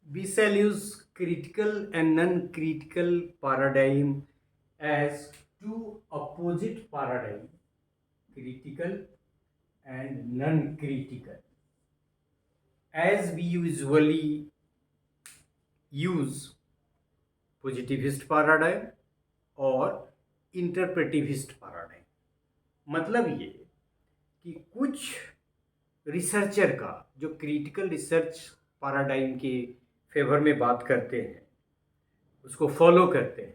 We shall use critical and non-critical paradigm as two opposite paradigm, critical and non-critical. As we usually use positivist paradigm और interpretivist paradigm. मतलब ये कि कुछ researcher का जो critical research paradigm के favour में बात करते हैं, उसको फॉलो करते हैं,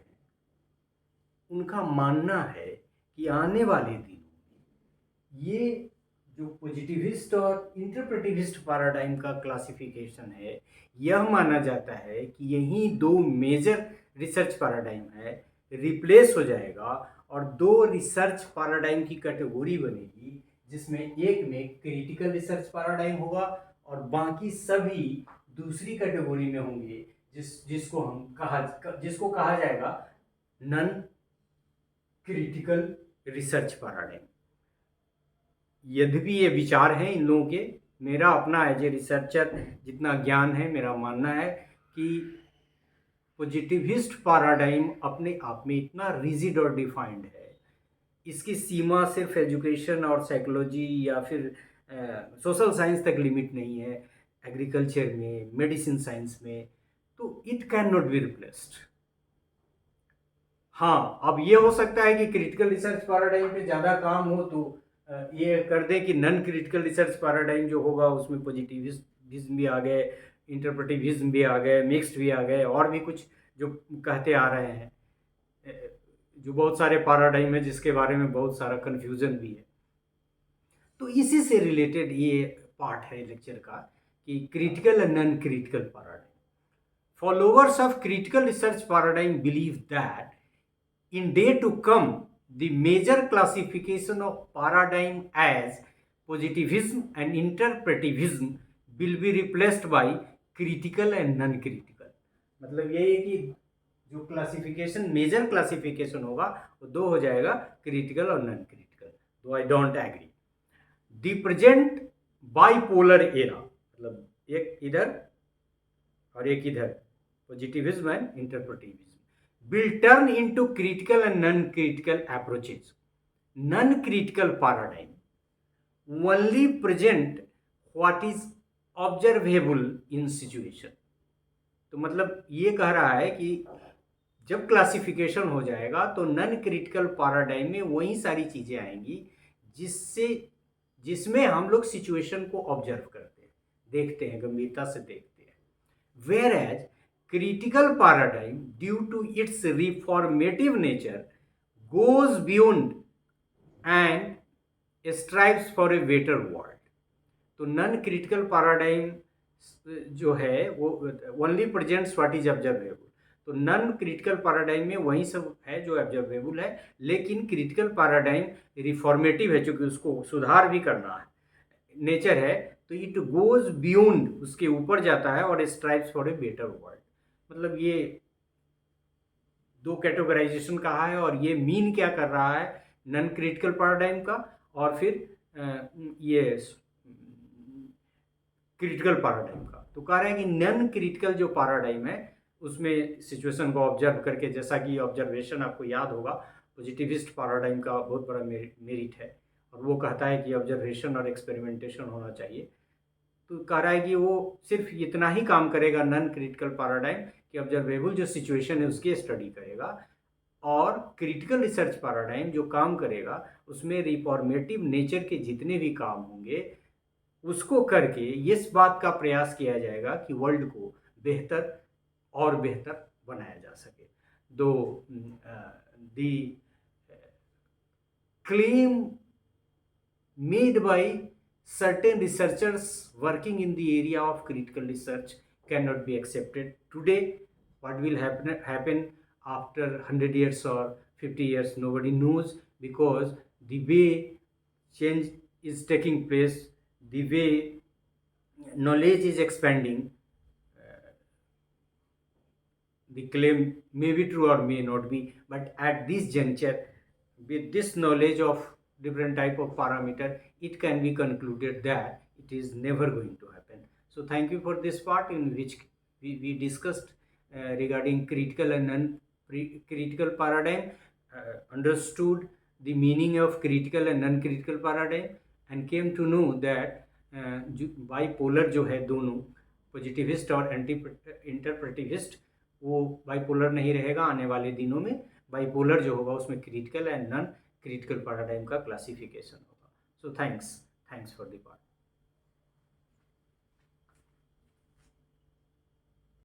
उनका मानना है कि आने वाले दिनों में ये जो पॉजिटिविस्ट और इंटरप्रेटिविस्ट पैराडाइम का क्लासिफिकेशन है, यह माना जाता है कि यही दो मेजर रिसर्च पैराडाइम है, रिप्लेस हो जाएगा और दो रिसर्च पैराडाइम की कैटेगरी बनेगी, जिसमें एक में क्रिटिकल रिसर्च पैराडाइम होगा और बाकी सभी दूसरी कैटेगरी में होंगे, जिसको कहा जाएगा नॉन क्रिटिकल रिसर्च पैराडाइम। यद्यपि ये विचार हैं इन लोगों के, मेरा अपना एज ए रिसर्चर जितना ज्ञान है, मेरा मानना है कि पॉजिटिविस्ट पैराडाइम अपने आप में इतना रिजिड और डिफाइंड है, इसकी सीमा सिर्फ एजुकेशन और साइकोलॉजी या फिर सोशल साइंस तक लिमिट नहीं है, एग्रीकल्चर में, मेडिसिन साइंस में, तो it can not be replaced. हाँ, अब ये हो सकता है कि क्रिटिकल रिसर्च पैराडाइम पे ज़्यादा काम हो तो ये कर दें कि नॉन क्रिटिकल रिसर्च पैराडाइम जो होगा उसमें पॉजिटिविज्म भी आ गए, इंटरप्रेटिविज्म भी आ गए, मिक्स्ड भी आ गए, और भी कुछ जो कहते आ रहे हैं, जो बहुत सारे पैराडाइम है जिसके बारे में बहुत सारा कन्फ्यूज़न भी है। तो इसी से रिलेटेड ये पार्ट है लेक्चर का कि critical and non critical paradigm. Followers of critical research paradigm believe that in day to come, the major classification of paradigm as positivism and interpretivism will be replaced by critical and non-critical. मतलब ये है कि जो classification, major classification होगा वो दो हो जाएगा, क्रिटिकल और non critical. Though I don't agree. The present bipolar era, मतलब एक इधर और एक इधर, positivism and interpretivism, will turn into critical and non-critical approaches. Non-critical paradigm only present what is observable in situation. तो मतलब ये कह रहा है कि जब क्लासिफिकेशन हो जाएगा तो नॉन क्रिटिकल पैराडाइम में वही सारी चीज़ें आएंगी जिसमें हम लोग सिचुएशन को ऑब्जर्व करते हैं, देखते हैं, गंभीरता से देखते हैं। Whereas critical paradigm, due to its reformative nature, goes beyond and strives for a better world. तो नॉन क्रिटिकल पैराडाइम जो है वो only presents what is observable. तो नॉन क्रिटिकल पैराडाइम में वही सब है जो ऑब्जर्वेबल है, लेकिन क्रिटिकल पैराडाइम रिफॉर्मेटिव है, चूंकि उसको सुधार भी करना है, नेचर है, तो इट गोज बियॉन्ड, उसके ऊपर जाता है और strives for a better world. मतलब ये दो कैटेगराइजेशन कहा है और ये मीन क्या कर रहा है नॉन क्रिटिकल पैराडाइम का और फिर ये क्रिटिकल पैराडाइम का। तो कह रहे हैं कि नॉन क्रिटिकल जो पैराडाइम है उसमें सिचुएशन को ऑब्जर्व करके, जैसा कि ऑब्जर्वेशन आपको याद होगा, पॉजिटिविस्ट पैराडाइम का बहुत बड़ा मेरिट है और वो कहता है कि ऑब्जर्वेशन और एक्सपेरिमेंटेशन होना चाहिए। तो कह रहा है कि वो सिर्फ इतना ही काम करेगा नॉन क्रिटिकल पैराडाइम कि ऑब्जर्वेबल जो सिचुएशन है उसकी स्टडी करेगा, और क्रिटिकल रिसर्च पैराडाइम जो काम करेगा उसमें रिफॉर्मेटिव नेचर के जितने भी काम होंगे उसको करके इस बात का प्रयास किया जाएगा कि वर्ल्ड को बेहतर और बेहतर बनाया जा सके। दो दी claim made by certain researchers working in the area of critical research cannot be accepted today. What will happen after 100 years or 50 years, nobody knows, because the way change is taking place, the way knowledge is expanding, the claim may be true or may not be, but at this juncture, with this knowledge of different type of parameter, it can be concluded that it is never going to happen. So thank you for this part in which we discussed regarding critical and non-critical paradigm, understood the meaning of critical and non-critical paradigm, and came to know that bipolar जो है दोनों positivist और anti इंटरप्रेटिविस्ट, वो bipolar नहीं रहेगा आने वाले दिनों में। बाइपोलर जो होगा उसमें critical and non critical paradigm का क्लासिफिकेशन होगा। So thanks for the part.